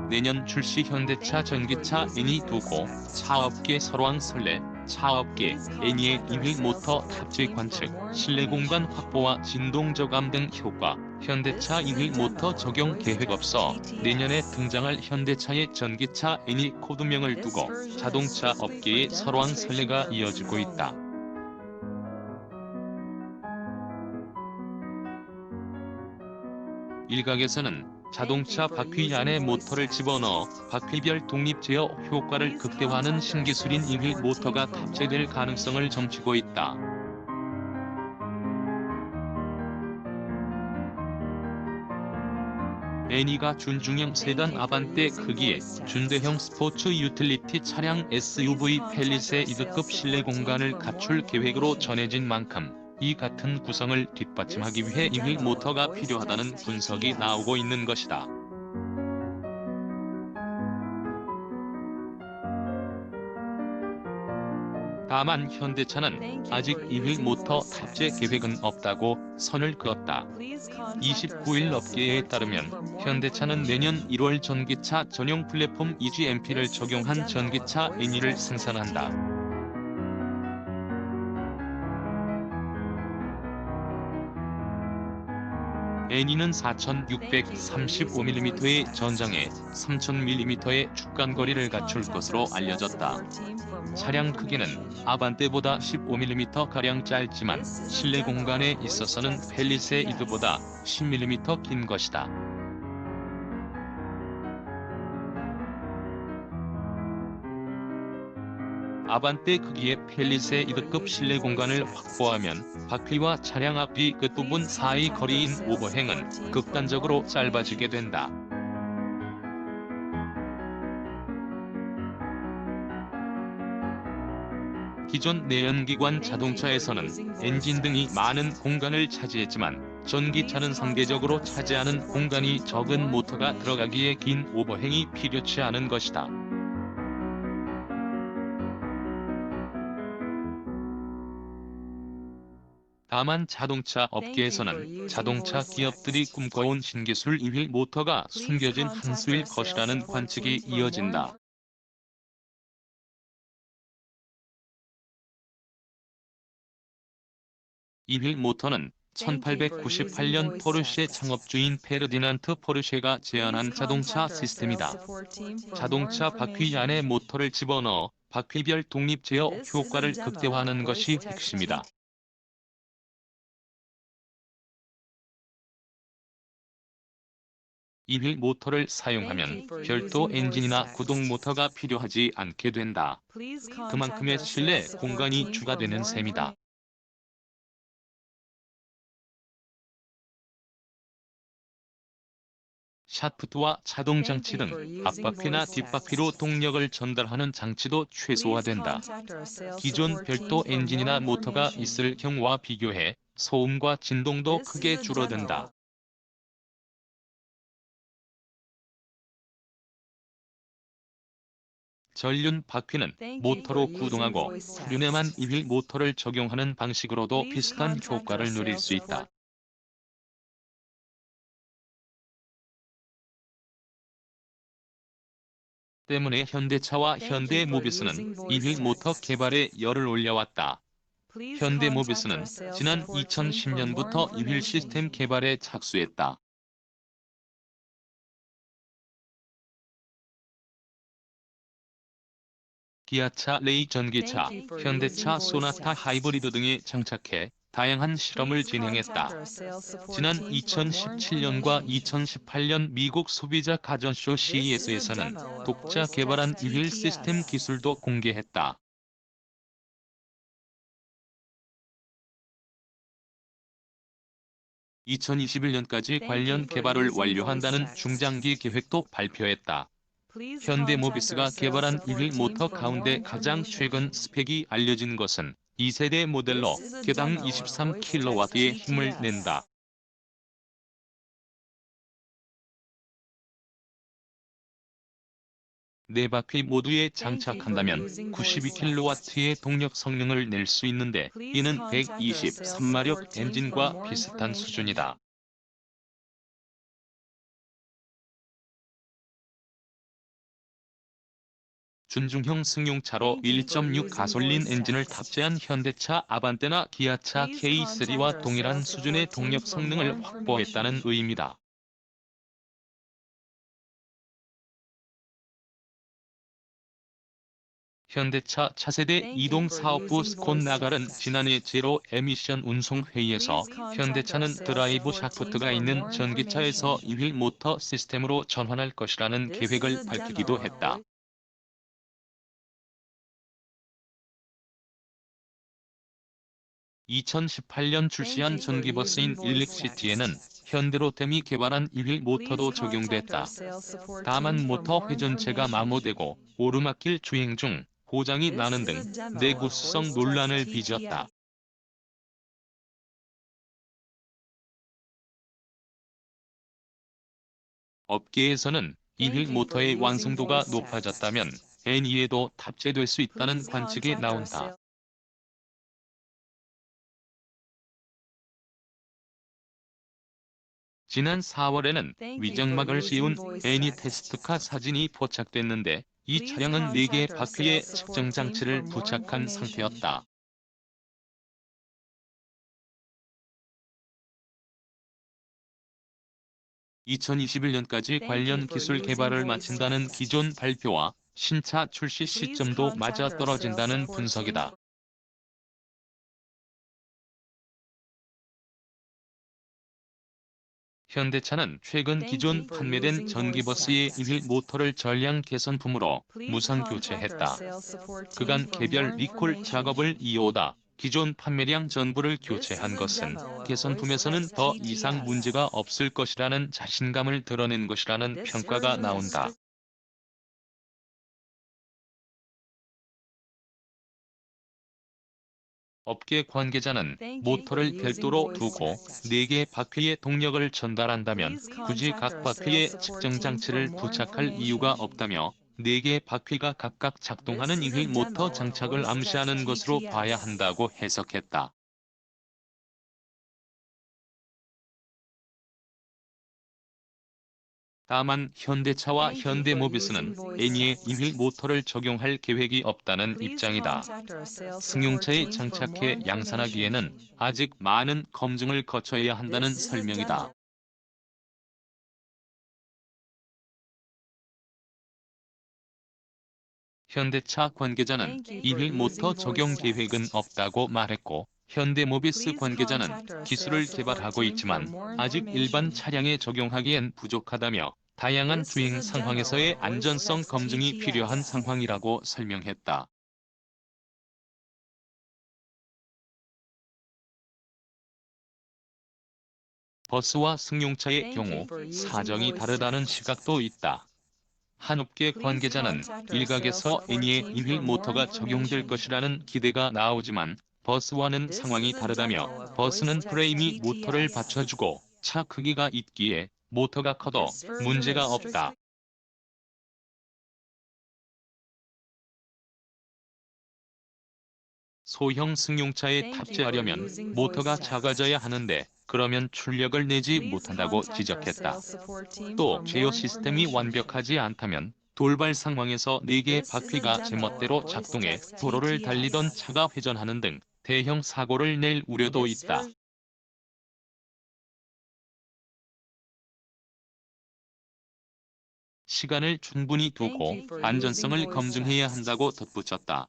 내년 출시 현대차 전기차 애니 두고 차업계 설왕설래, 차업계 애니의 1일 모터 탑재 관측, 실내 공간 확보와 진동 저감 등 효과, 현대차 1일 모터 적용 계획 없어 내년에 등장할 현대차의 전기차 애니 코드명을 두고 자동차 업계의 설왕설래가 이어지고 있다. 일각에서는 자동차 바퀴 안에 모터를 집어넣어 바퀴별 독립 제어 효과를 극대화하는 신기술인 1일 모터가 탑재될 가능성을 점치고 있다. 애니가 준중형 세단 아반떼 크기의 준대형 스포츠 유틸리티 차량 SUV 펠리세이드급 실내 공간을 갖출 계획으로 전해진 만큼 이 같은 구성을 뒷받침하기 위해 1일 모터가 필요하다는 분석이 나오고 있는 것이다. 다만 현대차는 아직 1일 모터 탑재 계획은 없다고 선을 그었다. 29일 업계에 따르면 현대차는 내년 1월 전기차 전용 플랫폼 EGMP를 적용한 전기차 애니를 생산한다. 애니는 4635mm의 전장에 3000mm의 주간거리를 갖출 것으로 알려졌다. 차량 크기는 아반떼보다 15mm가량 짧지만 실내 공간에 있어서는 펠리세이드보다 10mm 긴 것이다. 아반떼 크기의 펠리세이드급 실내 공간을 확보하면 바퀴와 차량 앞뒤 끝부분 사이 거리인 오버행은 극단적으로 짧아지게 된다. 기존 내연기관 자동차에서는 엔진 등이 많은 공간을 차지했지만 전기차는 상대적으로 차지하는 공간이 적은 모터가 들어가기에 긴 오버행이 필요치 않은 것이다. 다만 자동차 업계에서는 자동차 기업들이 꿈꿔온 신기술 1일 모터가 숨겨진 한 수일 것이라는 관측이 이어진다. 1일 모터는 1898년 포르쉐 창업주인 페르디난트 포르쉐가 제안한 자동차 시스템이다. 자동차 바퀴 안에 모터를 집어넣어 바퀴별 독립 제어 효과를 극대화하는 것이 핵심이다. 1일 모터를 사용하면 별도 엔진이나 구동 모터가 필요하지 않게 된다. 그만큼의 실내 공간이 추가되는 셈이다. 샤프트와 자동 장치 등 앞바퀴나 뒷바퀴로 동력을 전달하는 장치도 최소화된다. 기존 별도 엔진이나 모터가 있을 경우와 비교해 소음과 진동도 크게 줄어든다. 전륜 바퀴는 모터로 구동하고 후륜에만 1일 모터를 적용하는 방식으로도 비슷한 효과를 누릴 수 있다. 때문에 현대차와 현대모비스는 1일 모터 개발에 열을 올려왔다. 현대모비스는 지난 2010년부터 1일 시스템 개발에 착수했다. 기아차 레이 전기차, 현대차 소나타 하이브리드 등에 장착해 다양한 실험을 진행했다. 지난 2017년과 2018년 미국 소비자 가전쇼 CES에서는 독자 개발한 1일 시스템 기술도 공개했다. 2021년까지 관련 개발을 완료한다는 중장기 계획도 발표했다. 현대모비스가 개발한 1일 모터 가운데 가장 최근 스펙이 알려진 것은 2세대 모델로 개당 23kW의 힘을 낸다. 네 바퀴 모두에 장착한다면 92kW의 동력 성능을 낼 수 있는데 이는 123마력 엔진과 비슷한 수준이다. 준중형 승용차로 1.6 가솔린 엔진을 탑재한 현대차 아반떼나 기아차 K3와 동일한 수준의 동력 성능을 확보했다는 의미다. 현대차 차세대 이동사업부 스콘 나갈은 지난해 제로 에미션 운송회의에서 현대차는 드라이브 샤프트가 있는 전기차에서 1휠 모터 시스템으로 전환할 것이라는 계획을 밝히기도 했다. 2018년 출시한 전기버스인 일릭시티에는 현대로템이 개발한 1휠 모터도 적용됐다. 다만 모터 회전체가 마모되고 오르막길 주행 중 고장이 나는 등 내구성 논란을 빚었다. 업계에서는 2휠 모터의 완성도가 높아졌다면 N2에도 탑재될 수 있다는 관측이 나온다. 지난 4월에는 위장막을 씌운 애니 테스트카 사진이 포착됐는데 이 차량은 4개 바퀴에 측정 장치를 부착한 상태였다. (2021년까지) 관련 기술 개발을 마친다는 기존 발표와 신차 출시 시점도 맞아떨어진다는 분석이다. 현대차는 최근 기존 판매된 전기버스의 1휠 모터를 전량 개선품으로 무상 교체했다. 그간 개별 리콜 작업을 이어오다 기존 판매량 전부를 교체한 것은 개선품에서는 더 이상 문제가 없을 것이라는 자신감을 드러낸 것이라는 평가가 나온다. 업계 관계자는 모터를 별도로 두고 4개 바퀴의 동력을 전달한다면 굳이 각 바퀴에 측정 장치를 부착할 이유가 없다며 4개 바퀴가 각각 작동하는 2휠 모터 장착을 암시하는 것으로 봐야 한다고 해석했다. 다만 현대차와 현대모비스는 애니에 2휠 모터를 적용할 계획이 없다는 입장이다. 승용차에 장착해 양산하기에는 아직 많은 검증을 거쳐야 한다는 설명이다. 현대차 관계자는 2휠 모터 적용 계획은 없다고 말했고, 현대모비스 관계자는 기술을 개발하고 있지만 아직 일반 차량에 적용하기엔 부족하다며 다양한 주행 상황에서의 안전성 검증이 필요한 상황이라고 설명했다. 버스와 승용차의 경우 사정이 다르다는 시각도 있다. 한 업계 관계자는 일각에서 애니에 1휠 모터가 적용될 것이라는 기대가 나오지만 버스와는 상황이 다르다며 버스는 프레임이 모터를 받쳐주고 차 크기가 있기에 모터가 커도 문제가 없다. 소형 승용차에 탑재하려면 모터가 작아져야 하는데 그러면 출력을 내지 못한다고 지적했다. 또 제어 시스템이 완벽하지 않다면 돌발 상황에서 4개 바퀴가 제멋대로 작동해 도로를 달리던 차가 회전하는 등 대형 사고를 낼 우려도 있다. 시간을 충분히 두고 안전성을 검증해야 한다고 덧붙였다.